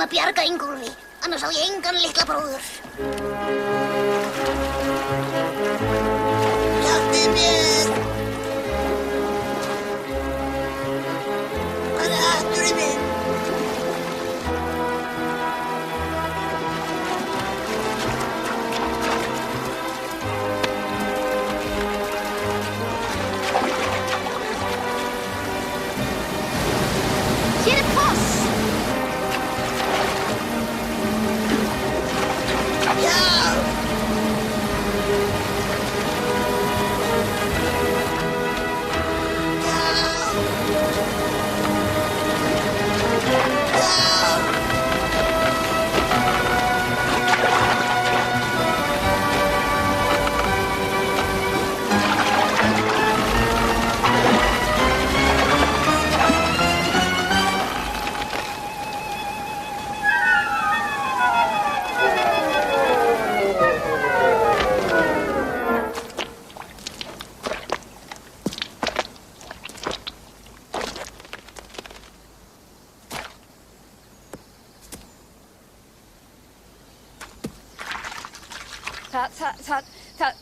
verðum að bjarga Ingólfi, annars á ég engan litla bróður. Hjálpið mér! Hvað er hatturinn minn? Hér er foss!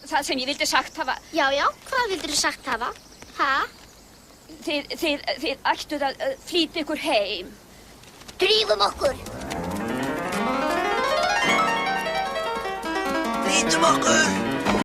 Það sem ég vildi sagt hafa... Já, hvað vildirðu sagt hafa? Þið ættuð að flýta ykkur heim. Drífum okkur! Flýtum okkur!